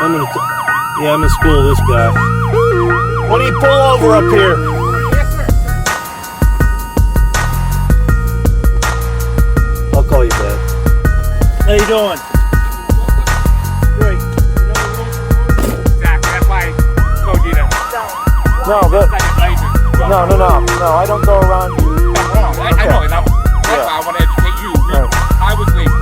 Yeah, I'm gonna school this guy. Why don't you pull over up here? Yes, sir. I'll call you back. How you doing? Great. Exactly. That's why I told you that. No, I don't go around you. I'm wrong. I know, and that's why I want to educate you. Right. I was legal.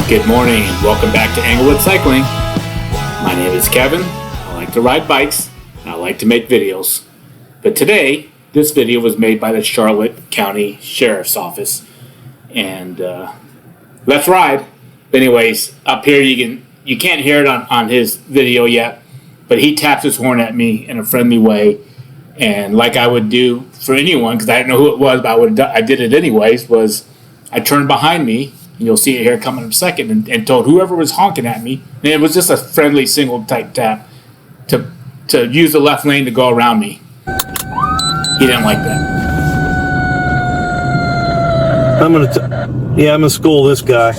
Good morning and welcome back to Englewood Cycling. My name is Kevin. I like to ride bikes and I like to make videos. But today, this video was made by the Charlotte County Sheriff's Office. And let's ride. Anyways, up here you can't hear it on his video yet, but he taps his horn at me in a friendly way. And like I would do for anyone, because I didn't know who it was, but I did it anyways, was I turned behind me. You'll see it here coming in a second, and told whoever was honking at me, and it was just a friendly single type tap, to use the left lane to go around me. He didn't like that. I'm gonna school this guy.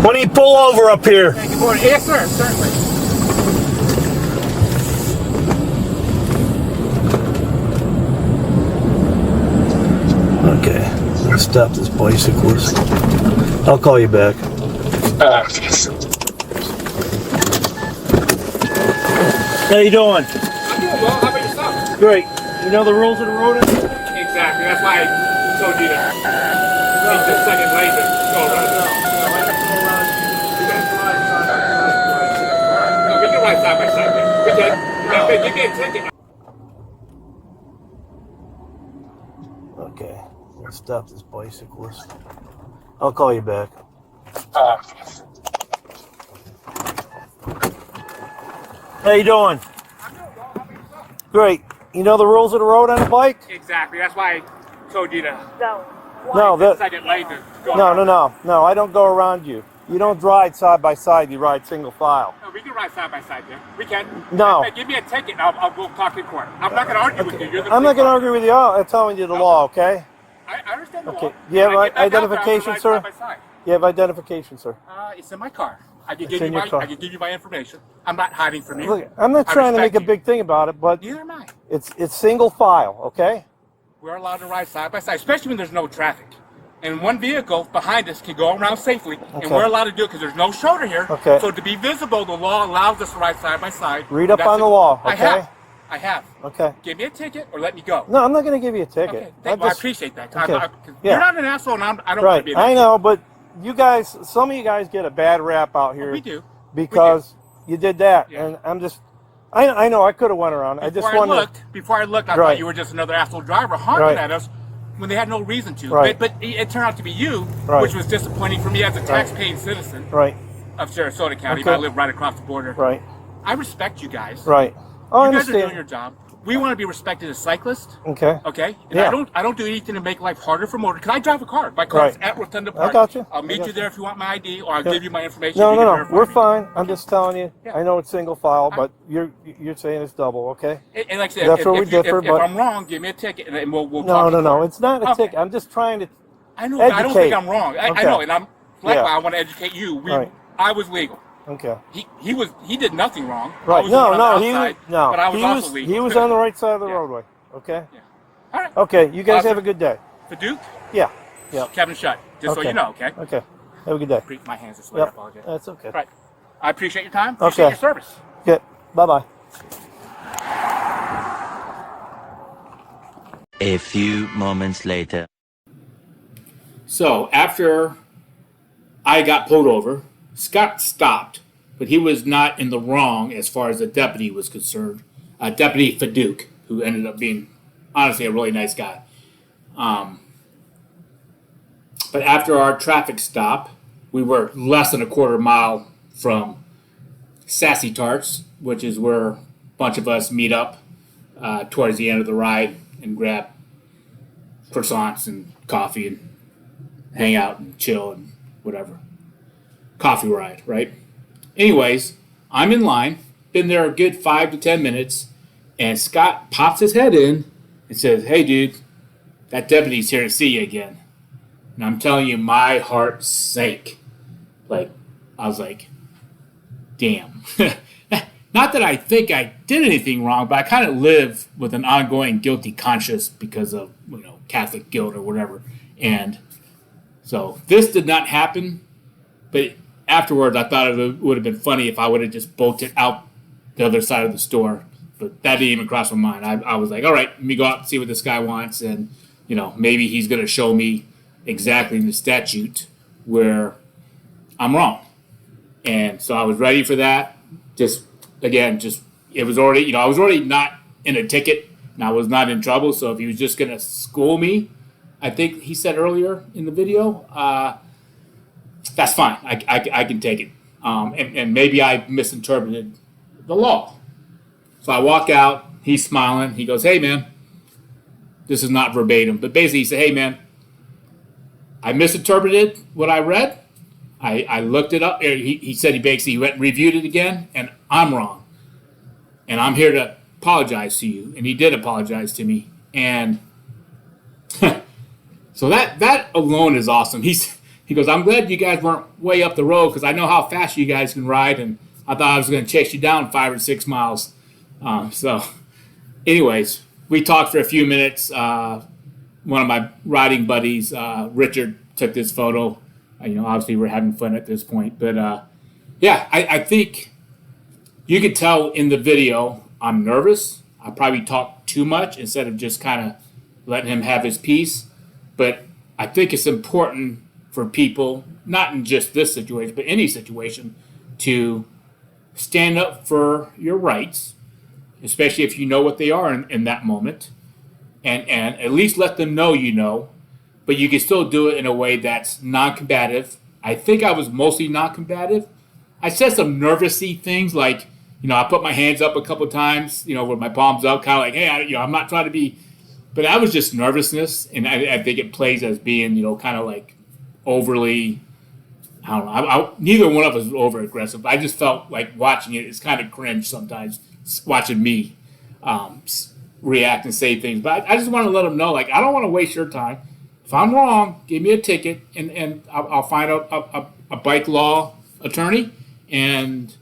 Why don't you pull over up here? Hey, good morning. Yes, sir. Certainly. Okay, let's stop this bicyclist. I'll call you back. How you doing? I'm doing well. How about yourself? Great. You know the rules of the road? Exactly. That's why I told you that. Take the second lane to go around. No, we can ride side by side. We can. Give me a ticket. Okay, let's stop this bicyclist. I'll call you back. How you doing? I'm doing well. How about yourself? Great. You know the rules of the road on a bike? Exactly. That's why I told you to. No, Second lane to go no, around. no. I don't go around you. You don't ride side by side. You ride single file. No, we can ride side by side there. We can. No. Hey, give me a ticket and I'll go talk in court. I'm not going to argue with you. You're the I'm not police going to argue with you. I'm telling you the law, okay? I understand the Okay. law. You have When I get back out there, I'm identification, gonna sir? ride side by side. You have identification, sir. It's in my car. I can It's give in you your car. I can give you my information. I'm not hiding from you. Look, I'm not I trying to make respect a big thing about it, but Neither am I. it's single file, okay? We're allowed to ride side by side, especially when there's no traffic. And one vehicle behind us can go around safely, and Okay. we're allowed to do it because there's no shoulder here. Okay. So to be visible, the law allows us to ride side by side. Read up That's on it. the law, okay? I have. Okay. Give me a ticket or let me go. No, I'm not going to give you a ticket. Okay, I appreciate that. Okay. You're Yeah. not an asshole, and I don't want to Right, be an I asshole. know, but you guys, some of you guys get a bad rap out here We do. because you did that, Yeah. and I'm just, I know I could have went around. Before I looked, I Right. thought you were just another asshole driver honking Right. at us when they had no reason to. Right. But it turned out to be you, Right. which was disappointing for me as a tax-paying citizen Right, of Sarasota County. Okay. But I live right across the border. right, I respect you guys. right. Oh, I You guys are doing understand. your job. We want to be respected as cyclists. Okay. Okay, and Yeah. I don't do anything to make life harder for motor. Cause I drive a car. My car is Right. at Rotunda Park. got you. I'll I meet got you you. there if you want my ID, or I'll Yeah. give you my information. No, You can no, verify we're me. fine. I'm just telling you. Yeah. I know it's single file, but you're saying it's double, okay? And like I said, That's if, where we if, you- differ, if but- I'm wrong, give me a ticket, and we'll No, talk. no, in no. court. It's not a Okay. ticket. I'm just trying to. I know. I don't Educate. think I'm wrong. I Okay. know, and I'm like, Yeah. I want to educate you. Right. I was legal. Okay. He did nothing wrong. I Right. was the one No, on no. the He was outside, no. But I was He also was legal. he was on the right side of the Yeah. roadway. Okay. Yeah. All right. Okay. You guys Awesome. have a good day. Feduke, Yeah. Yeah. Kevin Shutt. Just so Okay. you know, okay? Okay. Have a good day. My hands are sweaty. I Yep. apologize. That's okay. Right. I appreciate your time. Appreciate Okay. your service. Okay. Bye bye. A few moments later. So after I got pulled over, Scott stopped, but he was not in the wrong as far as the deputy was concerned. Deputy Feduke, who ended up being, honestly, a really nice guy. But after our traffic stop, we were less than a quarter mile from Sassy Tarts, which is where a bunch of us meet up towards the end of the ride and grab croissants and coffee and hang out and chill and whatever. Coffee ride, right? Anyways, I'm in line, been there a good 5 to 10 minutes, and Scott pops his head in and says, "Hey, dude, that deputy's here to see you again." And I'm telling you, my heart sank. Like, I was like, damn. Not that I think I did anything wrong, but I kind of live with an ongoing guilty conscience because of, Catholic guilt or whatever. And so this did not happen, but afterwards I thought it would have been funny if I would have just bolted out the other side of the store. But that didn't even cross my mind. I was like, all right, let me go out and see what this guy wants, and maybe he's going to show me exactly in the statute where I'm wrong. And so I was ready for that. It was already, I was already not in a ticket and I was not in trouble. So if he was just going to school me, I think he said earlier in the video, that's fine. I can take it. And maybe I misinterpreted the law. So I walk out, he's smiling. He goes, "Hey, man," this is not verbatim, but basically he said, "Hey, man, I misinterpreted what I read. I looked it up." He said he went and reviewed it again, and I'm wrong. And I'm here to apologize to you. And he did apologize to me. And so that alone is awesome. He goes, "I'm glad you guys weren't way up the road because I know how fast you guys can ride, and I thought I was going to chase you down 5 or 6 miles." So anyways, we talked for a few minutes. One of my riding buddies, Richard, took this photo. Obviously we're having fun at this point. But, I think you could tell in the video I'm nervous. I probably talk too much instead of just kind of letting him have his piece. But I think it's important for people, not in just this situation, but any situation, to stand up for your rights, especially if you know what they are in that moment. And at least let them know but you can still do it in a way that's non-combative. I think I was mostly non-combative. I said some nervousy things like, I put my hands up a couple times, with my palms up, kind of like, hey, I'm not trying to be, but that was just nervousness, and I think it plays as being, kind of like overly, I don't know. Neither one of us was over aggressive. I just felt like watching it's kind of cringe sometimes, watching me react and say things. But I just want to let them know, I don't want to waste your time. If I'm wrong, give me a ticket, and I'll find a bike law attorney, and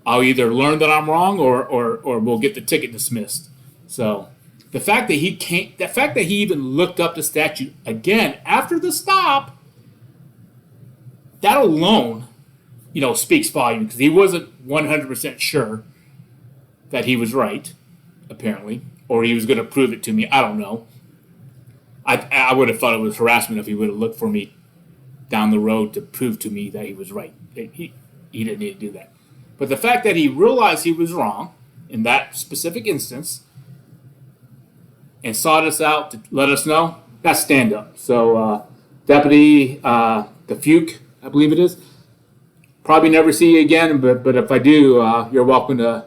I'll either learn that I'm wrong or we'll get the ticket dismissed. So the fact that he even looked up the statute again after the stop, that alone, speaks volume, because he wasn't 100% sure that he was right, apparently, or he was going to prove it to me. I don't know. I would have thought it was harassment if he would have looked for me down the road to prove to me that he was right. He didn't need to do that. But the fact that he realized he was wrong in that specific instance and sought us out to let us know, that's stand up. So Deputy Feduke, I believe it is, probably never see you again, but if I do, you're welcome to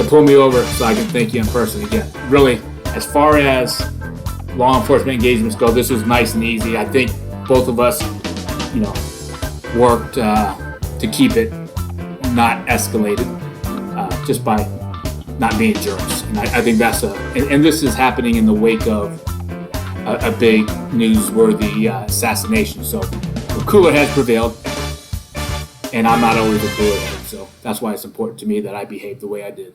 pull me over so I can thank you in person again. Really, as far as law enforcement engagements go, this was nice and easy. I think both of us, worked to keep it not escalated, just by not being jerks. And I think that's and this is happening in the wake of a big newsworthy assassination. So the cooler has prevailed, and I'm not always a cooler head. So that's why it's important to me that I behave the way I did.